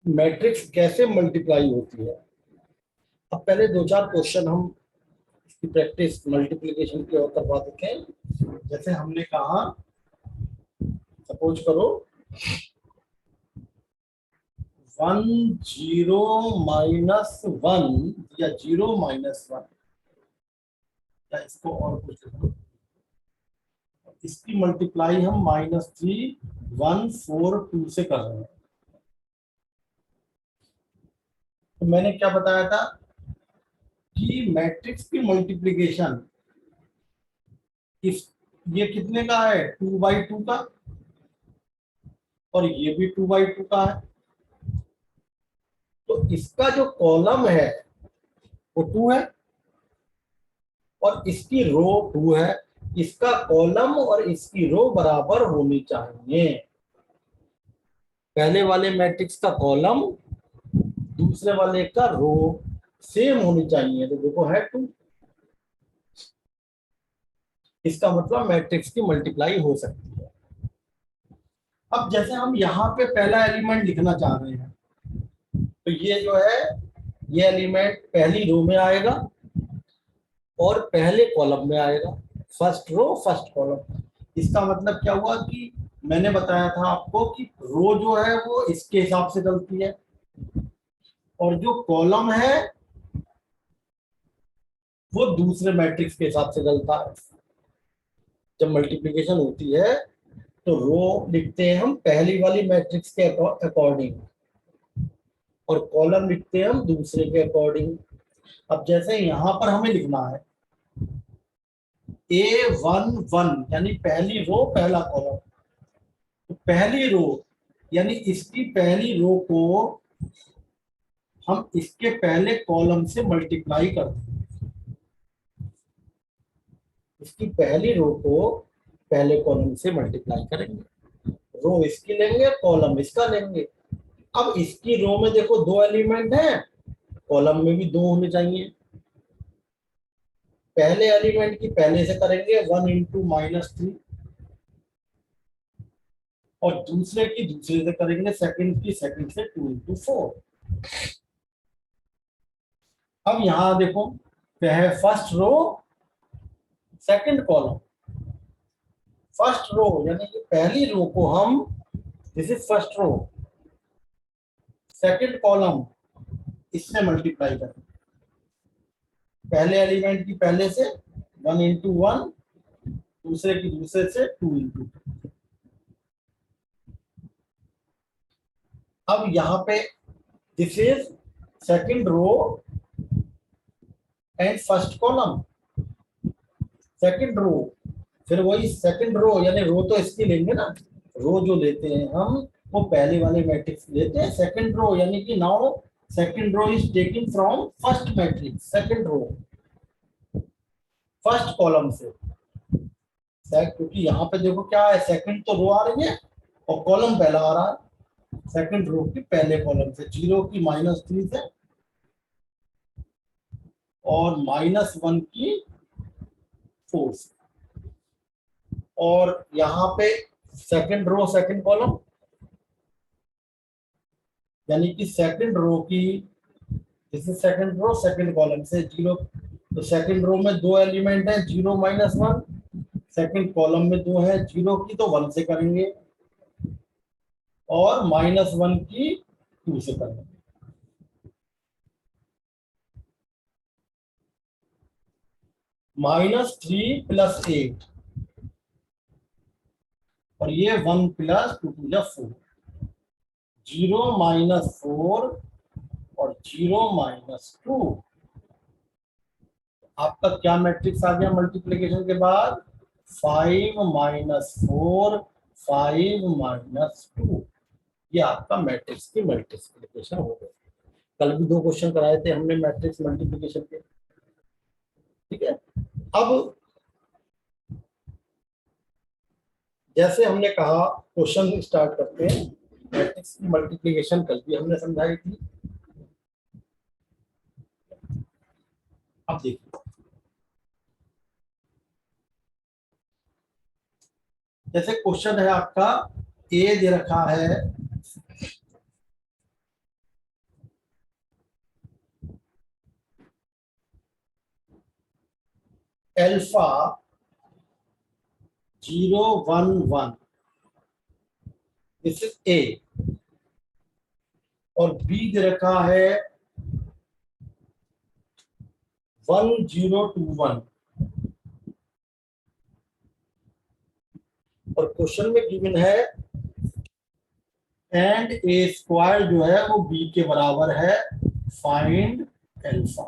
Matrix कैसे multiply होती है। अब पहले दो चार क्वेश्चन हम इसकी प्रैक्टिस मल्टीप्लिकेशन की और करवा देते हैं। जैसे हमने कहा, सपोज करो 1 0 - 1 या 0 - 1, या इसको और कुछ लिखो, इसकी मल्टीप्लाई हम -3 1 4 2 से कर रहे हैं। तो मैंने क्या बताया था कि मैट्रिक्स की मल्टीप्लिकेशन इस ये कितने का है, 2/2 का, और ये भी 2/2 का है। तो इसका जो कॉलम है वो 2 है और इसकी रो 2 है। इसका कॉलम और इसकी रो बराबर होनी चाहिए। पहले वाले मैट्रिक्स का कॉलम दूसरे वाले का रो सेम होनी चाहिए। तो देखो है 2, इसका मतलब मैट्रिक्स की मल्टीप्लाई हो सकती है। अब जैसे हम यहाँ पे पहला एलिमेंट लिखना चाह रहे हैं, तो ये जो है ये एलिमेंट पहली रो में आएगा और पहले कॉलम में आएगा। First row first column. इसका मतलब क्या हुआ कि मैंने बताया था आपको कि रो जो है वो इसके हिसाब से चलती है और जो कॉलम है वो दूसरे मैट्रिक्स के हिसाब से चलता है। जब मल्टीप्लिकेशन होती है तो रो लिखते हैं हम पहली वाली मैट्रिक्स के अकॉर्डिंग और कॉलम लिखते हैं हम दूसरे के अकॉर्डिंग। अब जैसे यहां पर हमें लिखना है A11 यानी पहली रो पहला कॉलम। तो पहली रो यानी इसकी पहली रो को हम इसके पहले कॉलम से मल्टीप्लाई करते हैं। इसकी पहली रो को पहले कॉलम से मल्टीप्लाई करेंगे। रो इसकी लेंगे, कॉलम इसका लेंगे। अब इसकी रो में देखो 2 एलिमेंट हैं, कॉलम में भी 2 होने चाहिए। पहले एलिमेंट की पहले से करेंगे 1 × -3 और दूसरे की दूसरे से करेंगे सेकंड की सेकंड से 2 × 4। अब यहां देखो first row second column. First row यानी कि पहली रो को हम, this is first row, second column इससे मल्टीप्लाई करें। पहले एलिमेंट की पहले से 1 × 1, दूसरे की दूसरे से 2 × 2। अब यहाँ पे this is second row and first column. Second row, फिर वही सेकंड रो यानी रो तो इसकी लेंगे ना, रो जो लेते हैं हम वो पहले वाले मैट्रिक्स लेते हैं। सेकंड रो यानी कि now second row is taking from first matrix, second row first column से। क्योंकि यहाँ पे देखो क्या है, सेकंड तो रो आ रही है और कॉलम पहला आ रहा है। सेकंड रो की पहले कॉलम से 0 की -3 से और -1 की 4 से। और यहाँ पे सेकंड रो सेकंड कॉलम यानी कि सेकंड रो की, this is second row second column से 0। तो सेकंड रो में 2 एलिमेंट है 0 - 1, सेकंड कॉलम में 2 है 0 की तो 1 से करेंगे और -1 की 2 से करेंगे। -3 + 8 और ये 1 + 2 = 4। 0 - 4 और 0 - 2 आपका क्या मैट्रिक्स आ गया मल्टीप्लिकेशन के बाद, 5 - 4 5 - 2। ये आपका मैट्रिक्स की मल्टीप्लिकेशन हो गई। कल भी 2 क्वेश्चन कराए थे हमने मैट्रिक्स मल्टीप्लिकेशन के, ठीक है। अब जैसे हमने कहा क्वेश्चन स्टार्ट करते हैं। मैट्रिक्स की मल्टीप्लिकेशन कल भी हमने समझाई थी। अब देखिए, जैसे क्वेश्चन है आपका, ए दे रखा है अल्फा 0 1 1, दिस इज ए, और बी दे रखा है 1021, और क्वेश्चन में गिवन है एंड ए स्क्वायर जो है वो बी के बराबर है, फाइंड अल्फा।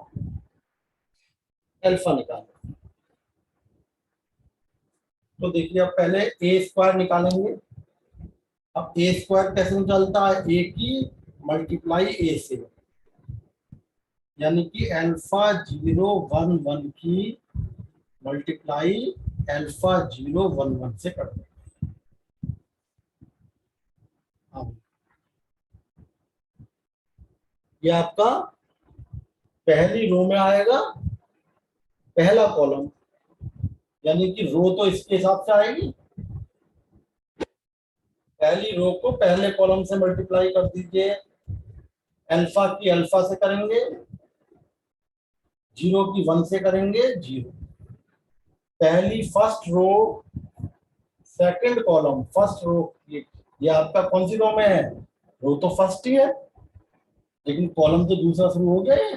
अल्फा निकालो। तो देखिए अब पहले ए स्क्वायर निकालेंगे। अब ए स्क्वायर कैसे निकलता है, ए की मल्टीप्लाई ए से, यानी कि अल्फा 0 1 1 की मल्टीप्लाई अल्फा 0 1 1 से करते हैं। हाँ, ये आपका पहली रो में आएगा, पहला कॉलम, यानी कि रो तो इसके हिसाब से आएगी। पहली रो को पहले कॉलम से मल्टीप्लाई कर दीजिए, अल्फा की अल्फा से करेंगे, 0 की 1 से करेंगे 0। पहली first row, second column, first row, ये आपका कौन सी रो में है, रो तो फर्स्ट ही है, लेकिन कॉलम तो दूसरा शुरू हो गया है।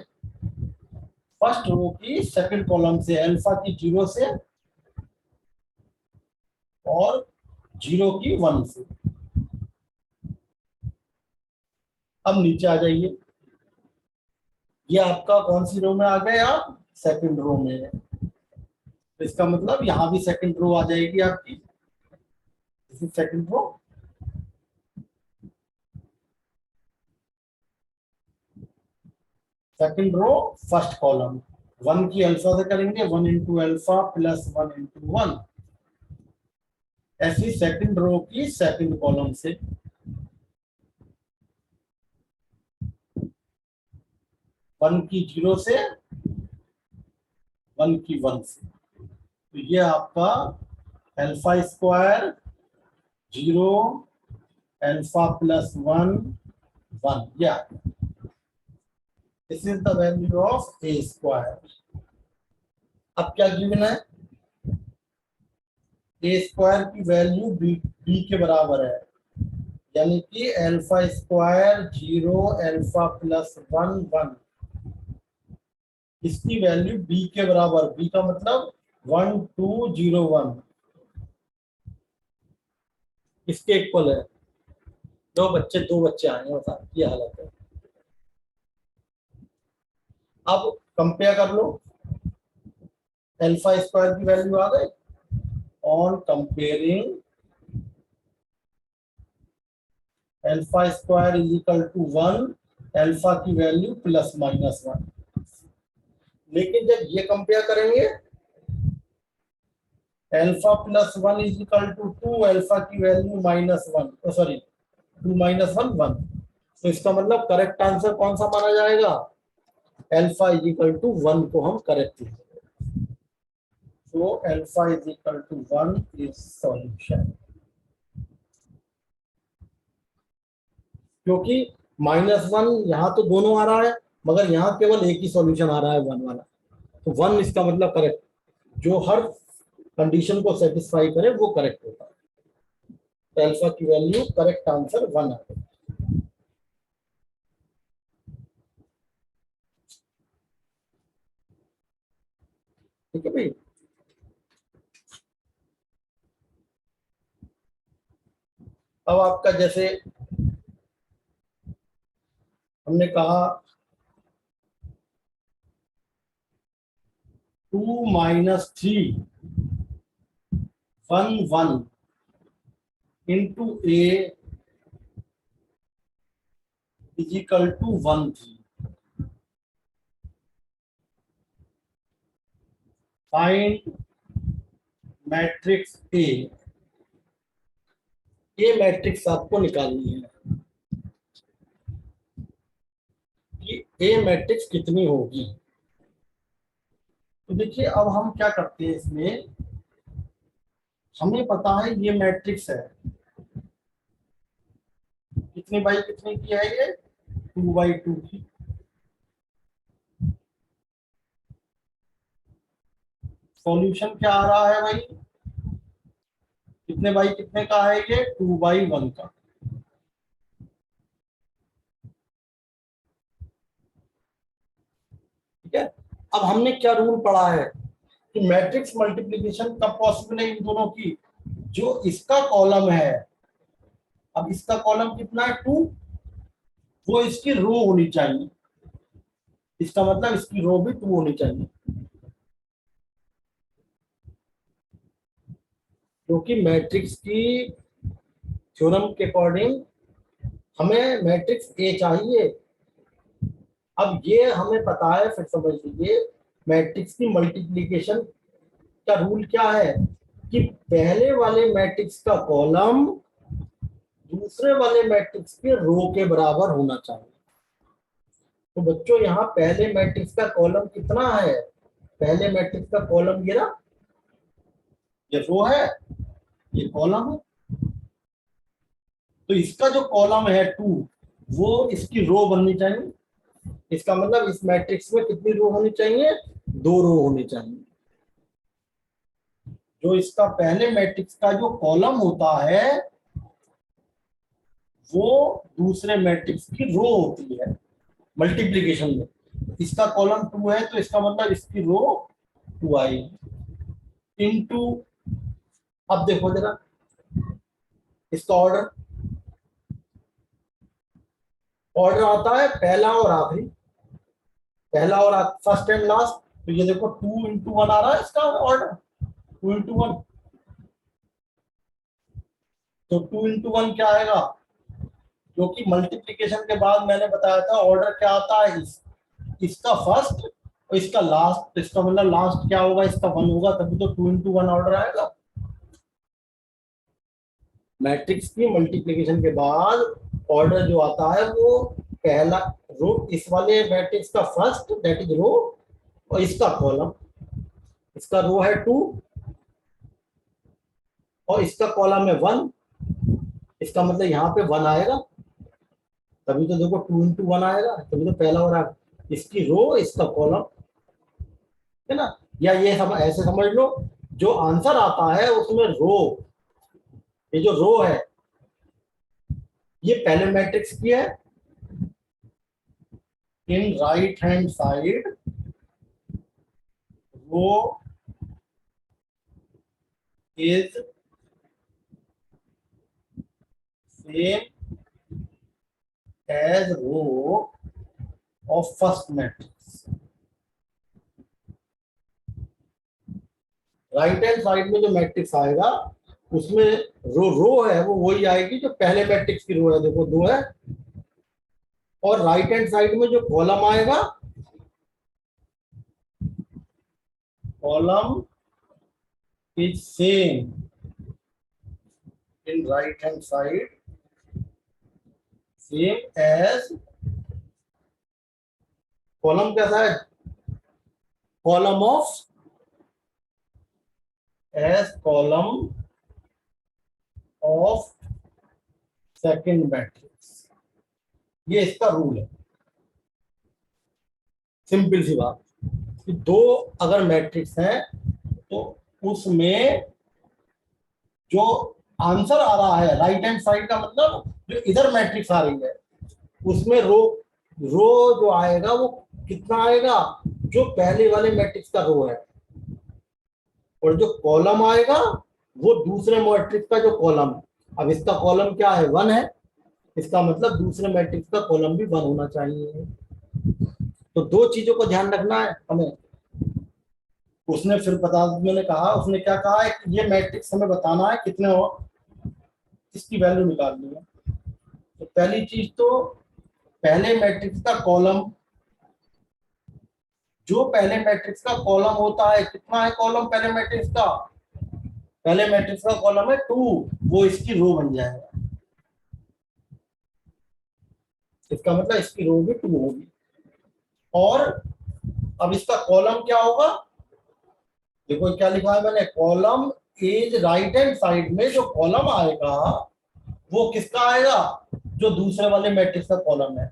फर्स्ट रो की सेकंड कॉलम से अल्फा की 0 से और 0 की 1 से। अब नीचे आ जाइए, ये आपका कौन सी रो में आ गए आप, सेकंड रो में है, तो इसका मतलब यहां भी सेकंड रो आ जाएगी आपकी, second row. Second row first column, 1 की अल्फा से करेंगे, 1 इंटू अल्फा प्लस 1 इंटू 1। ऐसी सेकंड रो की सेकंड कॉलम से, 1 की 0 से, 1 की 1 से। तो ये आपका अल्फा स्क्वायर 0 अल्फा प्लस 1 1, या this is the value of A square. अब क्या गिवन है, ए स्क्वायर की वैल्यू बी के बराबर है, यानी कि अल्फा स्क्वायर 0 अल्फा प्लस 1 1, इसकी वैल्यू बी के बराबर, बी का मतलब 1201, इसके इक्वल है। दो बच्चे आए हैं, बता ये हालत है। अब कंपेयर कर लो, अल्फा स्क्वायर की वैल्यू आ गई, on comparing alpha square is equal to 1, alpha की वैल्यू प्लस माइनस 1। लेकिन जब ये कंपेयर करेंगे, alpha plus 1 is equal to 2, alpha की वैल्यू -1, सॉरी 2 - 1 1, तो इसका मतलब करेक्ट आंसर कौन सा माना जाएगा, अल्फा इज इक्वल टू 1 को हम करेक्ट लिखेंगे। तो alpha is equal to 1 is solution, क्योंकि -1 यहाँ तो दोनों आ रहा है, मगर यहाँ केवल एक ही सॉल्यूशन आ रहा है 1 वाला, तो 1 इसका मतलब करेक्ट, जो हर कंडीशन को सेटिस्फाई करे वो करेक्ट होता है। तो अल्फा की वैल्यू करेक्ट आंसर 1 आ गई। ठीक है भाई। अब आपका जैसे हमने कहा 2 - 3 1 1 into A is equal to 1 3, find matrix A. ये मैट्रिक्स आपको निकालनी है कि ए मैट्रिक्स कितनी होगी। तो देखिए अब हम क्या करते हैं, इसमें हमें पता है ये मैट्रिक्स है, कितनी बाई कितनी की है, ये 2 × 2 की। सॉल्यूशन क्या आ रहा है भाई, कितने बाई कितने का है ये, 2/1 का। ठीक है। अब हमने क्या रूल पढ़ा है कि मैट्रिक्स मल्टीप्लिकेशन कब पॉसिबल है इन दोनों की, जो इसका कॉलम है, अब इसका कॉलम कितना है 2, वो इसकी रो होनी चाहिए, इसका मतलब इसकी रो भी 2 होनी चाहिए, क्योंकि मैट्रिक्स की थ्योरम के अकॉर्डिंग हमें मैट्रिक्स ए चाहिए। अब ये हमें पता है, फिर समझ लीजिए मैट्रिक्स की मल्टीप्लिकेशन का रूल क्या है कि पहले वाले मैट्रिक्स का कॉलम दूसरे वाले मैट्रिक्स के रो के बराबर होना चाहिए। तो बच्चों यहाँ पहले मैट्रिक्स का कॉलम कितना है, पहले मैट्रिक्स का कॉलम ये रो है, ये कॉलम है, तो इसका जो कॉलम है 2 वो इसकी रो बननी चाहिए, इसका मतलब इस मैट्रिक्स में कितनी रो होनी चाहिए, 2 रो होनी चाहिए। जो इसका पहले मैट्रिक्स का जो कॉलम होता है वो दूसरे मैट्रिक्स की रो होती है मल्टीप्लिकेशन में। इसका कॉलम 2 है तो इसका मतलब इसकी रो 2 आएगी इनटू, अब देखो जरा इसका ऑर्डर ऑर्डर आता है पहला और आखिरी, पहला और फर्स्ट एंड लास्ट, तो ये देखो 2 × 1 आ रहा है इसका ऑर्डर, 2 × 1, तो 2 × 1 क्या आएगा, क्योंकि मल्टीप्लिकेशन के बाद मैंने बताया था ऑर्डर क्या आता है, इसका फर्स्ट और इसका लास्ट, तो इसका मतलब लास्ट क्या होगा, इसका 1 होगा, तभी तो 2 × 1 ऑर्डर आएगा। मैट्रिक्स की मल्टीप्लिकेशन के बाद ऑर्डर जो आता है वो पहला रो, इस वाले मैट्रिक्स का फर्स्ट दैट इज रो, और इसका कॉलम, इसका रो है 2 और इसका कॉलम है 1, इसका मतलब यहाँ पे 1 आएगा, तभी तो देखो 2 × 1 आएगा, तभी तो पहला हो रहा है इसकी रो इसका कॉलम, है ना। या ये ऐसे समझ लो जो आंसर आता है उसमें रो, ये जो रो है ये पहले मैट्रिक्स की है, in right hand side row is same as row of first matrix. Right hand side में जो मैट्रिक्स आएगा उसमें रो है वो वही आएगी जो पहले मैट्रिक्स की रो है, देखो 2 है, और राइट हैंड साइड में जो कॉलम आएगा, column is same in right hand side same as, column कैसा है, column of as column of second matrix, ये इसका रूल है। सिंपल सी बात कि 2 अगर मैट्रिक्स हैं तो उसमें जो आंसर आ रहा है राइट हैंड साइड का मतलब जो इधर मैट्रिक्स आ रही है उसमें रो जो आएगा वो कितना आएगा, जो पहले वाले मैट्रिक्स का रो है, और जो कॉलम आएगा वो दूसरे मैट्रिक्स का जो कॉलम है। अब इसका कॉलम क्या है 1 है, इसका मतलब दूसरे मैट्रिक्स का कॉलम भी 1 होना चाहिए। तो 2 चीजों को ध्यान रखना है हमें। उसने फिर बता, मैंने कहा उसने क्या कहा है कि ये मैट्रिक्स हमें बताना है कितने हो, इसकी वैल्यू निकालनी है। तो पहली चीज तो पहले मैट्रिक्स का कॉलम, जो पहले मैट्रिक्स का कॉलम होता है, कितना है कॉलम पहले मैट्रिक्स का, पहले मैट्रिक्स का कॉलम है 2, वो इसकी रो बन जाएगा, इसका मतलब इसकी रो भी 2 होगी। और अब इसका कॉलम क्या होगा, देखो क्या लिखा है मैंने, column is right hand side में जो कॉलम आएगा वो किसका आएगा, जो दूसरे वाले मैट्रिक्स का कॉलम है,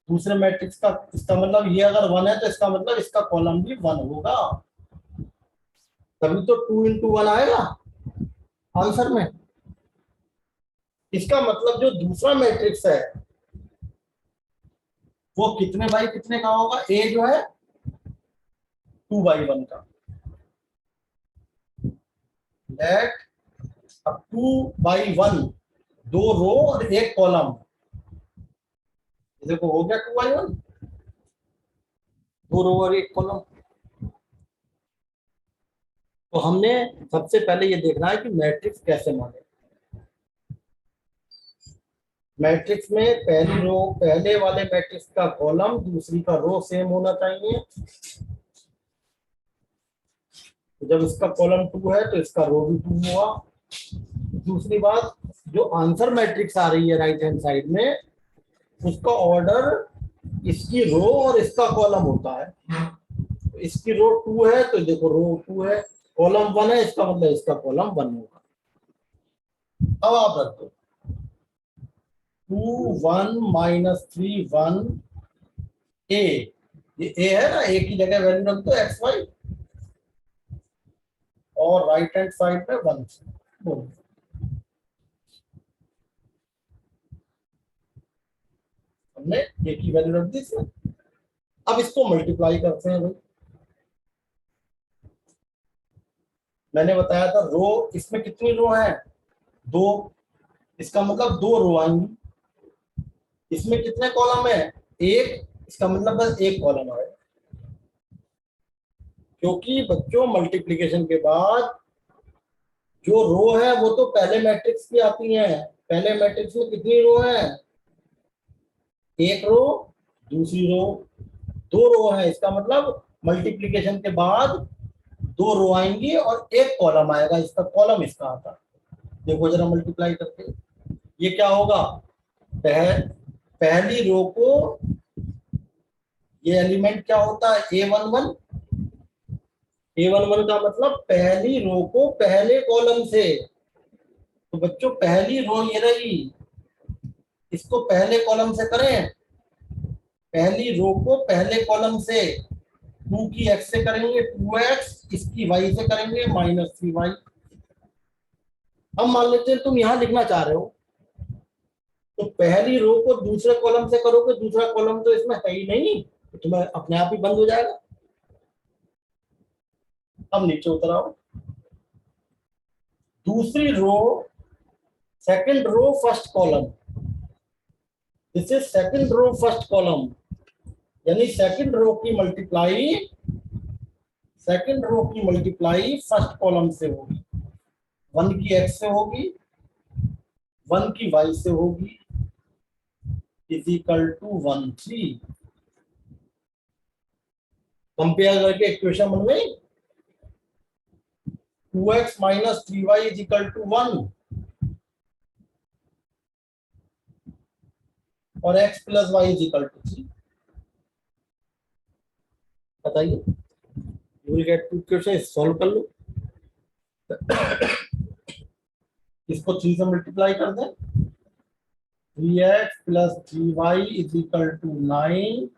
दूसरे मैट्रिक्स का, इसका मतलब ये अगर 1 है तो इसका मतलब इसका कॉलम भी 1 होगा। तभी तो 2 into 1 आएगा आंसर में। इसका मतलब जो दूसरा मैट्रिक्स है वो कितने बाई कितने का होगा, ए जो है 2/1 का। दैट अब 2/1, 2 रो और 1 कॉलम, देखो हो गया 2/1, 2 रो और 1 कॉलम। तो हमने सबसे पहले ये देखना है कि मैट्रिक्स कैसे माने। मैट्रिक्स में पहली रो, पहले वाले मैट्रिक्स का कॉलम दूसरी का रो सेम होना चाहिए। तो जब इसका कॉलम 2 है तो इसका रो भी 2 हुआ। दूसरी बात, जो आंसर मैट्रिक्स आ रही है राइट हैंड साइड में, उसका ऑर्डर इसकी रो और इसका कॉलम होता है। तो इसकी रो 2 है तो देखो रो 2 है, कॉलम 1 है, इसका मतलब इसका कॉलम 1 होगा। अब आप रख दो 2 1 -3 1 ए, ये ए है ना, ए की जगह वैल्यू रख दो XY और राइट हैंड साइड में 1 बोलो। हमने ए की वैल्यू रख दी इसमें। अब इसको मल्टीप्लाई करते हैं भाई। मैंने बताया था रो, इसमें कितनी रो है, 2, इसका मतलब 2 रो आएंगी। इसमें कितने कॉलम है, 1, इसका मतलब बस 1 कॉलम आएगा। क्योंकि बच्चों मल्टीप्लिकेशन के बाद जो रो है वो तो पहले मैट्रिक्स की आती है। पहले मैट्रिक्स में कितनी रो है, 1 रो, दूसरी रो 2 रो है, इसका मतलब मल्टीप्लिकेशन के बाद 2 रो आएंगी और 1 कॉलम आएगा, इसका कॉलम इसका आता। देखो जरा मल्टीप्लाई करके ये क्या होगा, पहली रो को, ये एलिमेंट क्या होता है, A11। A11 का मतलब पहली रो को पहले कॉलम से। तो बच्चों पहली रो ये रही, इसको पहले कॉलम से करें, पहली रो को पहले कॉलम से 2 की x से करेंगे 2x, इसकी y से करेंगे -3y। अब मान लेते हैं तुम यहां लिखना चाह रहे हो, तो पहली रो को दूसरे कॉलम से करोगे, दूसरा कॉलम तो इसमें है ही नहीं, तो तुम्हें अपने आप ही बंद हो जाएगा। अब नीचे उतर आओ, दूसरी row, second row first column, this is second row first column, यानी सेकंड रो की मल्टीप्लाई, सेकंड रो की मल्टीप्लाई फर्स्ट कॉलम से होगी। 1 की x से होगी, 1 की y से होगी, इज इक्वल टू 1 3। कंपेयर करके इक्वेशन बन गई, 2x - 3y is equal to 1 और x + y is equal to 3। बताइए, you will get 2 question, solve कर लो। इसको 3 से मल्टीप्लाई कर दें, 3x + 3y is equal to 9,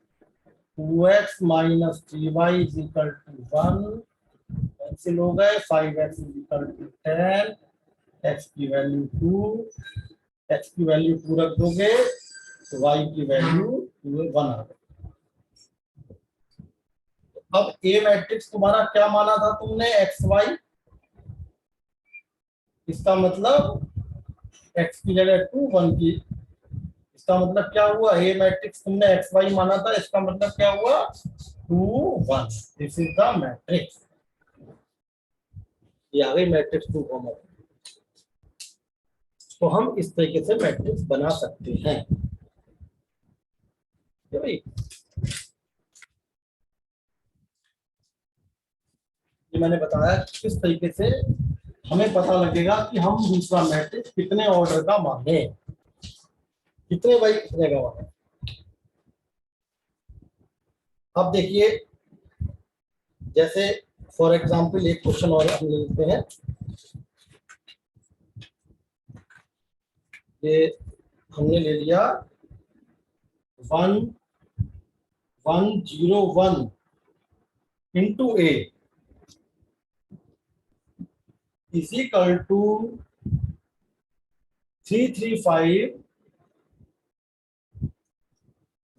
2x - 3y is equal to 1, cancel हो गए, 5x is equal to 10, x की वैल्यू 2, x की वैल्यू 2 रख दोगे तो y की वैल्यू 1 आ गई। अब ए मैट्रिक्स तुम्हारा क्या माना था तुमने, XY, इसका मतलब x की जगह 2 1 की, इसका मतलब क्या हुआ, ए मैट्रिक्स तुमने XY माना था, इसका मतलब क्या हुआ 2 1, दिस इज द मैट्रिक्स। ये आ गई मैट्रिक्स 2 फॉर्म। तो हम इस तरीके से मैट्रिक्स बना सकते हैं। ये मैंने बताया किस तरीके से हमें पता लगेगा कि हम दूसरा मैट्रिक्स कितने ऑर्डर का माने, कितने बाई कितने का माने। अब देखिए, जैसे फॉर एग्जांपल एक क्वेश्चन और हम लेते हैं, ये हमने ले लिया 1 1 0 1 into A. Is equal to 335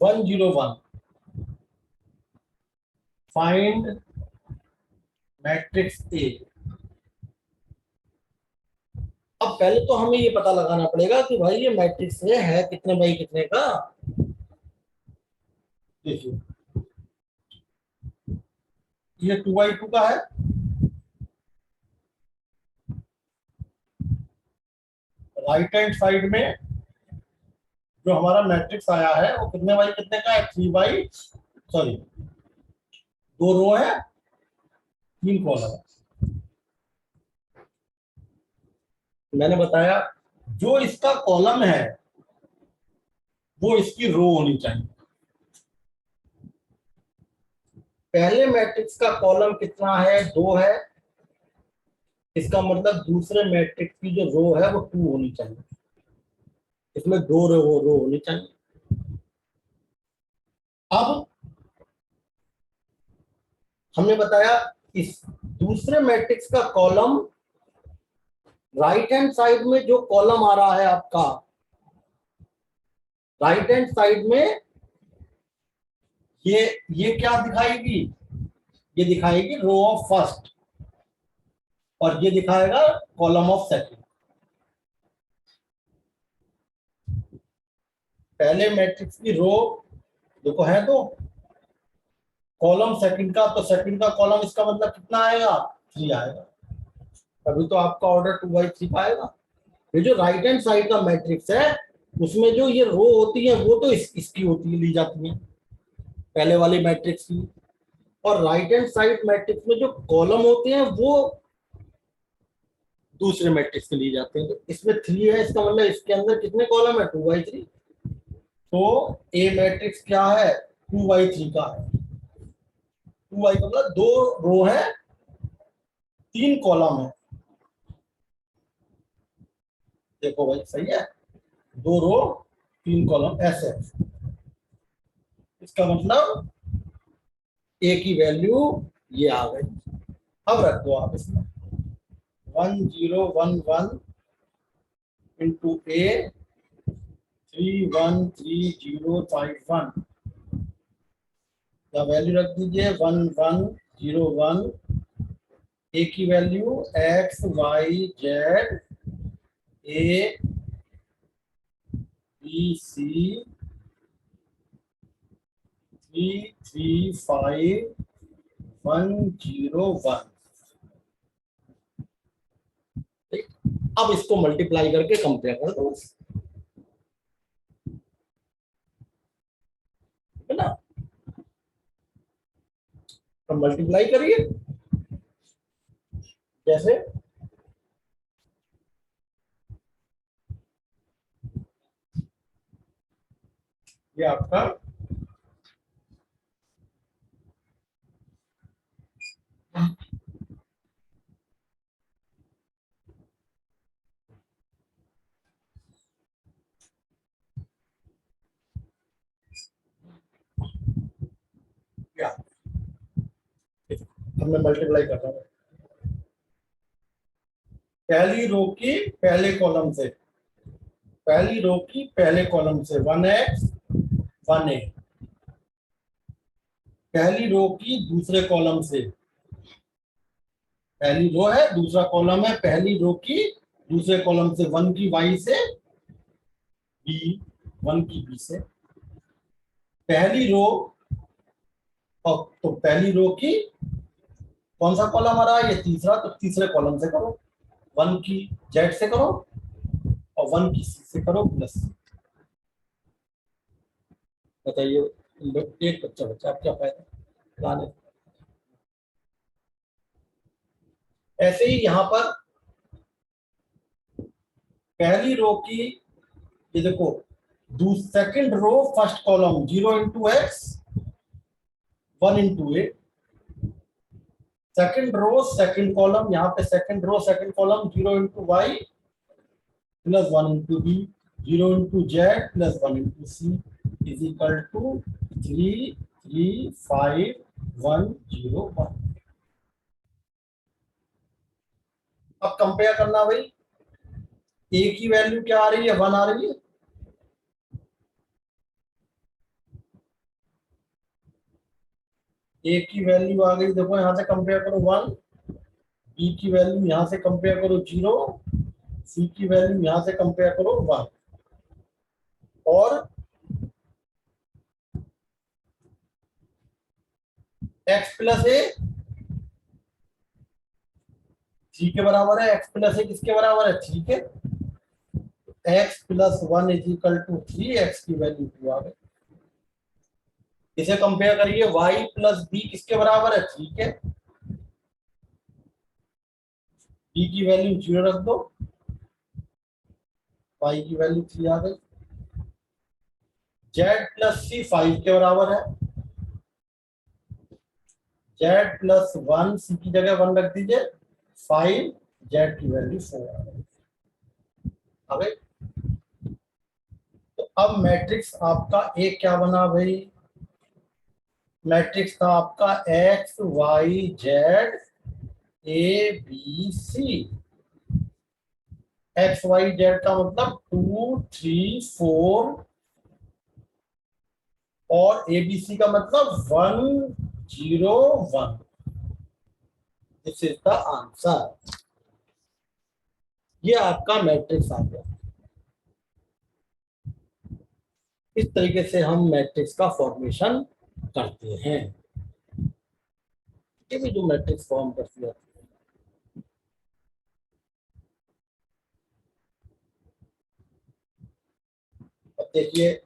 101। Find matrix A. अब पहले तो हमें ये पता लगाना पड़ेगा कि भाई ये मैट्रिक्स ए है कितने बाई कितने का। देखिए ये 2x2 का है, राइट हैंड साइड में जो हमारा मैट्रिक्स आया है वो कितने बाई कितने का है, 2 रो है 3 कॉलम है। मैंने बताया जो इसका कॉलम है वो इसकी रो होनी चाहिए। पहले मैट्रिक्स का कॉलम कितना है, 2 है, इसका मतलब दूसरे मैट्रिक्स की जो रो है वो 2 होनी चाहिए, इसमें 2 रो होनी चाहिए। अब हमने बताया इस दूसरे मैट्रिक्स का कॉलम, राइट हैंड साइड में जो कॉलम आ रहा है आपका, राइट हैंड साइड में ये क्या दिखाएगी, ये दिखाएगी रो ऑफ फर्स्ट और ये दिखाएगा कॉलम ऑफ सेकंड। पहले मैट्रिक्स की रो देखो है तो कॉलम सेकंड का, तो सेकंड का कॉलम इसका मतलब कितना आएगा, 3 आएगा, तभी तो आपका ऑर्डर 2/3 पाएगा। ये जो राइट हैंड साइड का मैट्रिक्स है उसमें जो ये रो होती है वो तो इसकी होती है, ली जाती है पहले वाली मैट्रिक्स की, और राइट हैंड साइड मैट्रिक्स में जो कॉलम होते हैं वो दूसरे मैट्रिक्स के लिए जाते हैं। तो इसमें 3 है, इसका मतलब इसके अंदर कितने कॉलम है, 2/3। तो ए मैट्रिक्स क्या है, 2/3 का है। 2 का मतलब 2 रो है 3 कॉलम है। देखो भाई सही है, 2 रो 3 कॉलम ऐसे। इसका मतलब ए की वैल्यू ये आ गई। अब रख दो आप इसमें 1011 इंटू ए 313051 का वैल्यू रख दीजिए 1101। ए की value x y z a b c 335101। अब इसको मल्टीप्लाई करके कंपेयर कर दो, है ना। तो मल्टीप्लाई करिए जैसे ये आपका क्या, हमने मल्टीप्लाई कर रहा है पहली रो की पहले कॉलम से, पहली रो की पहले कॉलम से 1x 1a, पहली रो की दूसरे कॉलम से, पहली रो है दूसरा कॉलम है, पहली रो की दूसरे कॉलम से 1 की y से b, 1 की b से पहली रो, और तो पहली रो की कौन सा कॉलम आ रहा है, ये तीसरा, तो तीसरे कॉलम से करो, 1 की z से करो और 1 की c से करो प्लस। बताइए एक बच्चा बच्चा आप क्या फायदा लाने। ऐसे ही यहां पर पहली रो की ये देखो second row first column 0 × x 1 × a, second row second column, यहाँ पे second row second column 0 × y plus 1 × b, 0 × z plus 1 × c is equal to 335101। अब कंपेयर करना भाई, ए की वैल्यू क्या आ रही है, 1 आ रही है। ए की वैल्यू आ गई, देखो यहां से कंपेयर करो 1, बी की वैल्यू यहां से कंपेयर करो 0, सी की वैल्यू यहां से कंपेयर करो 1, और एक्स प्लस ए 3 के बराबर है, एक्स प्लस ए किसके बराबर है, 3 के। X plus 1 is equal to 3, x की वैल्यू 2 आ गई। इसे कंपेयर करिए, y प्लस बी किसके बराबर है, 3 के। b की वैल्यू 0 रख दो, y की वैल्यू 3 आ गई। z प्लस सी 5 के बराबर है, z प्लस 1, सी की जगह 1 रख दीजिए, 5, z की वैल्यू 4 आ गई। आ गई। तो अब मैट्रिक्स आपका एक क्या बना भाई, मैट्रिक्स था आपका x y z a b c. X y z का मतलब 2 3 4, और एबीसी का मतलब 1 0 1। This is the answer. ये आपका मैट्रिक्स आ गया। इस तरीके से हम मैट्रिक्स का फॉर्मेशन करते हैं। ये भी जो मैट्रिक्स फॉर्म करती है। अब देखिए,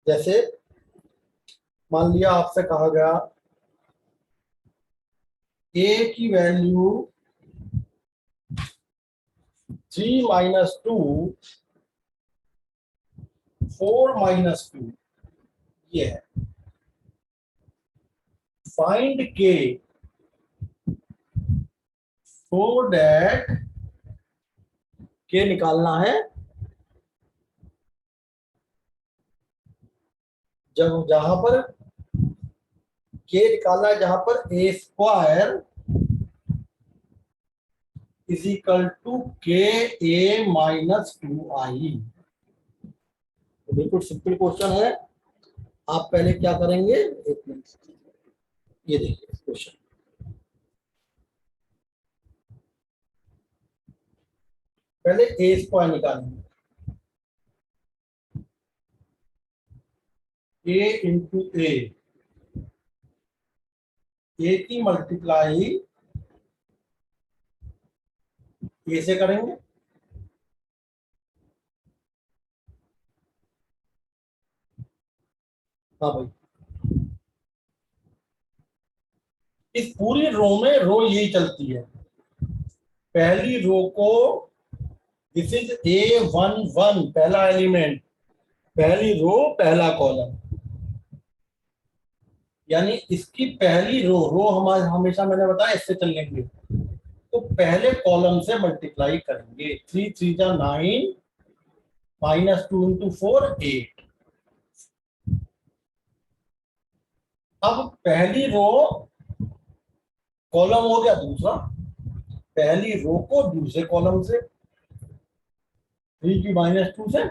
जैसे मान लिया आपसे कहा गया ए की वैल्यू 3 माइनस 2 4 माइनस 2, ये है। फाइंड के सो दैट, के निकालना है जब जहां पर के निकालना है, जहां पर ए स्क्वायर इज इक्वल टू के ए माइनस 2 आई। बिल्कुल सिंपल क्वेश्चन है। आप पहले क्या करेंगे, एक मिनट, ये देखिए क्वेश्चन। पहले ए स्क्वायर निकालेंगे, ए इंटू ए की मल्टीप्लाई ए से करेंगे। हाँ भाई, इस पूरी रो में रो यही चलती है। पहली रो को, दिस इज A11, पहला एलिमेंट, पहली रो पहला कॉलम, यानी इसकी पहली रो, रो हमारे हमेशा मैंने बताया इससे चलेंगे, तो पहले कॉलम से मल्टीप्लाई करेंगे। 3 3 जा 9, माइनस 2 इंटू 4 8। अब पहली रो कॉलम हो गया दूसरा, पहली रो को दूसरे कॉलम से, 3 की माइनस 2 से,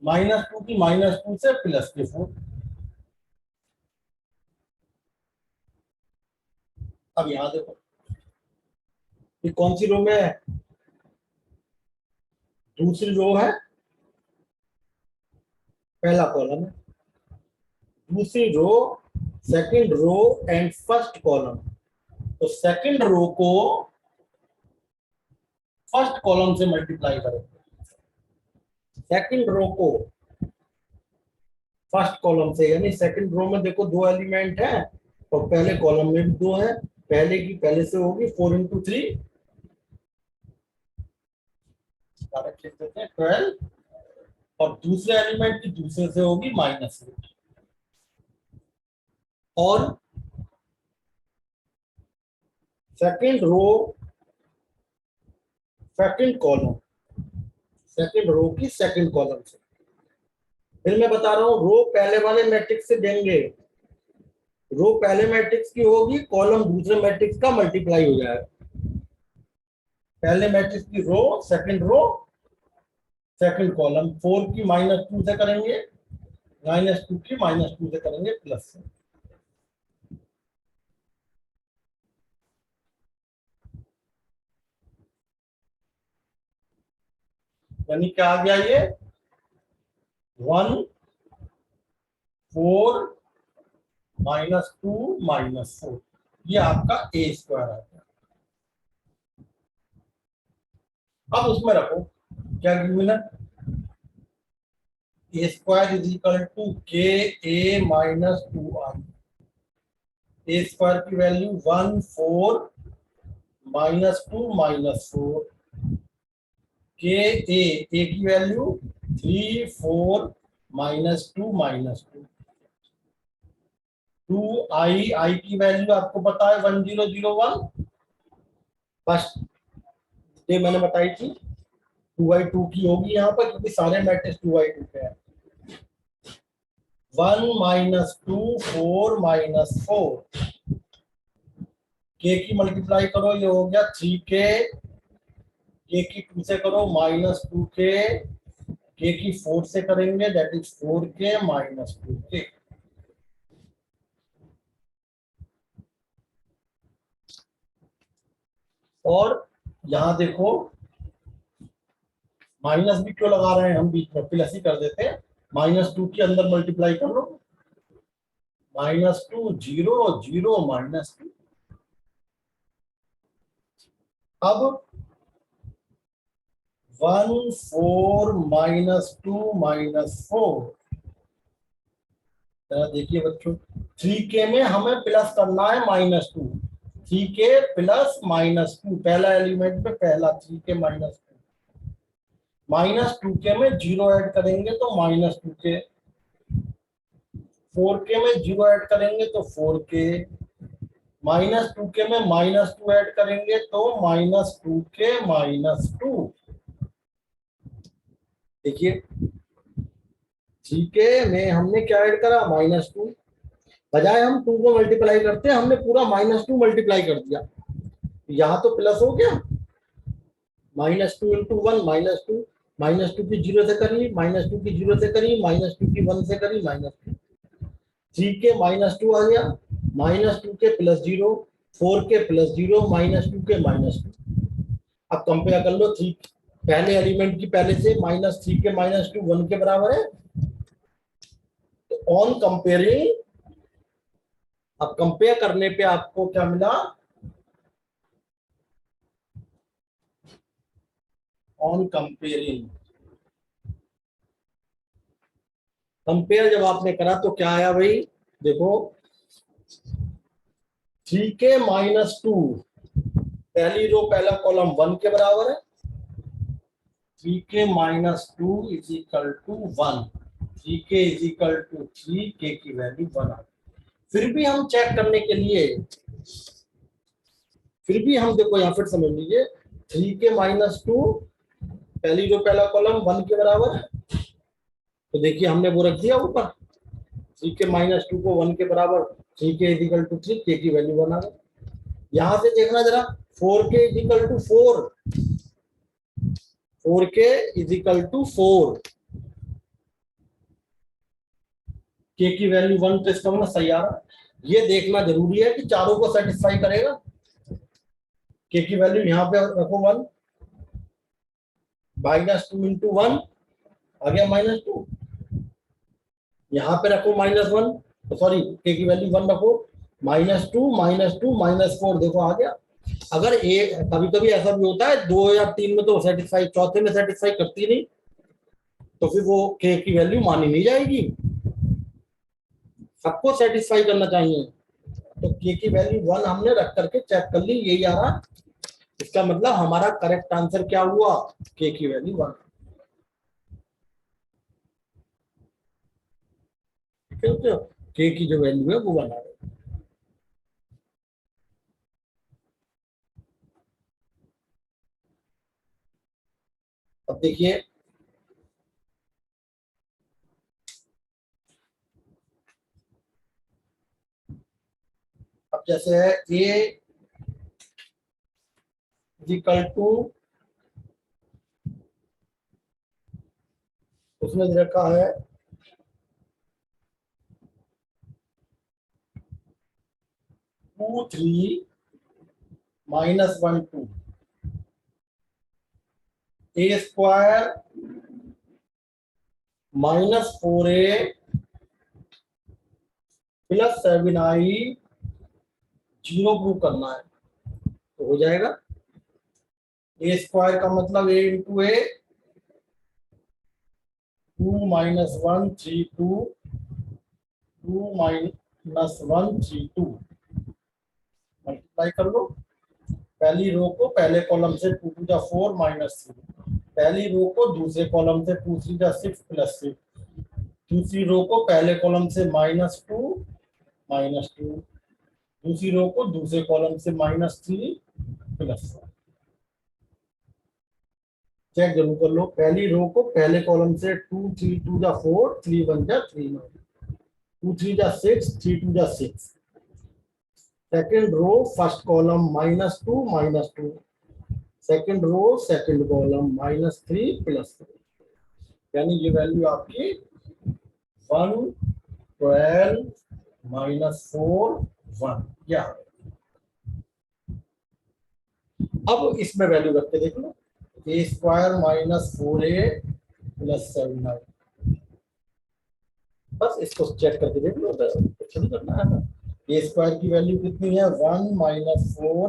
माइनस 2 की माइनस 2 से, प्लस के 4। अब यहां देखो, ये कौन सी रो में है, दूसरी रो है, पहला कॉलम है, दूसरी row, second row and first column. तो सेकंड रो को फर्स्ट कॉलम से मल्टीप्लाई करेंगे, सेकंड रो को फर्स्ट कॉलम से, यानी सेकंड रो में देखो 2 एलिमेंट है, और पहले कॉलम में भी 2 है, पहले की पहले से होगी 4 इंटू 3, डायरेक्ट लिख देते हैं 12, और दूसरे एलिमेंट की दूसरे से होगी -8। और second row second column, second row की सेकंड कॉलम से। फिर मैं बता रहा हूं, रो पहले वाले मैट्रिक्स से देंगे, रो पहले मैट्रिक्स की होगी, कॉलम दूसरे मैट्रिक्स का मल्टीप्लाई हो जाएगा। पहले मैट्रिक्स की रो सेकंड कॉलम, 4 की -2 से करेंगे, -2 की -2 से करेंगे प्लस से। यानी क्या आ गया ये 1 4 -2 -4, ये आपका ए स्क्वायर आ गया। अब उसमें रखो क्या गिवन है, ए स्क्वायर इज इक्वल टू के ए -2 r। ए स्क्वायर की वैल्यू 1 4 -2 -4, के ए की वैल्यू 3 4 -2 -2, 2 i की वैल्यू आपको पता है 1001, फर्स्ट डे मैंने बताई थी 2i2 की होगी यहाँ पर, क्योंकि सारे मैट्रिक्स 2i2 पे है। 1 -2 4 -4, के की मल्टीप्लाई करो, ये हो गया 3k, के की 2 से करो -2k, के की 4 से करेंगे दैट इज 4k -2k। और यहां देखो माइनस भी क्यों लगा रहे हैं हम बीच में, प्लस ही कर देते हैं, -2 के अंदर मल्टीप्लाई कर लो, -2 0 0 -2। अब 1 4 -2 -4, देखिए बच्चों 3k में हमें प्लस करना है -2, 3k प्लस -2, पहला एलिमेंट में पहला 3k -2k में 0 ऐड करेंगे तो -2k, 4k में 0 ऐड करेंगे तो 4k, -2k में -2 ऐड करेंगे तो -2k -2। देखिए 3k में हमने क्या ऐड करा -2, बजाय हम 2 को मल्टीप्लाई करते हैं हमने पूरा -2 मल्टीप्लाई कर दिया, यहाँ तो प्लस हो गया, -2 × 1 -2, -2 की 0 से करी, -2 की 0 से करी, -2 की 1 से करी, -2, 3k -2 आ गया, -2k + 0, 4k + 0, -2k -2। अब कंपेयर कर लो, 3 पहले एलिमेंट की पहले से -3k -2 1 के बराबर है, तो ऑन कंपेयरिंग, अब कंपेयर करने पे आपको क्या मिला, ऑन कंपेयरिंग, कंपेयर जब आपने करा तो क्या आया भाई, देखो 3k -2, पहली रो पहला कॉलम 1 के बराबर है, 3k -2 is equal to 1, 3k is equal to 3, k की वैल्यू 1 आ। फिर भी हम चेक करने के लिए, फिर भी हम देखो यहाँ फिर समझ लीजिए, 3k -2 पहली रो पहला कॉलम 1 के बराबर है, तो देखिए हमने वो रख दिया ऊपर, 3k -2 को 1 के बराबर, 3k is equal to 3, k की वैल्यू 1 आ गई। यहां से देखना जरा, 4k is equal to 4, 4k is equal to 4, k की वैल्यू 1, तो इसका मतलब सही आ रहा है। ये देखना जरूरी है कि चारों को सेटिस्फाई करेगा। k की वैल्यू यहाँ पे रखो 1, -2 × 1 आ गया -2, यहाँ पे रखो -1, सॉरी k की वैल्यू 1 रखो, -2 -2 -4, देखो आ गया। अगर कभी कभी ऐसा भी होता है 2 या 3 में तो सेटिस्फाई, चौथे में सेटिस्फाई करती नहीं, तो फिर वो k की वैल्यू मानी नहीं जाएगी, सबको सेटिस्फाई करना चाहिए। तो k की वैल्यू 1 हमने रख करके चेक कर ली, यही आ रहा, इसका मतलब हमारा करेक्ट आंसर क्या हुआ, k की वैल्यू 1। ठीक है, तो k की जो वैल्यू है वो 1 आ रही है। देखिए अब जैसे है ए इक्वल टू, उसमें दे रखा है 2 3 -1 2 ए स्क्वायर -4a +7i 0 प्रूव करना है तो हो जाएगा। ए स्क्वायर का मतलब ए इंटू ए, 2 -1 3 2, 2 -1 3 2 मल्टीप्लाई कर लो। पहली रो को पहले कॉलम से 2 टू द 4 -3, पहली रो को दूसरे कॉलम से 2 3 द 6 +6, दूसरी रो को पहले कॉलम से -2 -2, दूसरी रो को दूसरे कॉलम से -3 +1। चेक जरूर कर लो। पहली रो को पहले कॉलम से 2 3 2 द 4, 3 1 द 3, 2 3 द 6, 3 2 द 6। Second row first column -2 -2, second row second column -3 +3, यानी ये वैल्यू आपकी 1 12 -4 1 क्या। अब इसमें वैल्यू रख के देख लो, ए स्क्वायर -4a +7i, बस इसको चेक करके देख लो, कुछ नहीं करना है ना। ए स्क्वायर की वैल्यू कितनी है 1 -4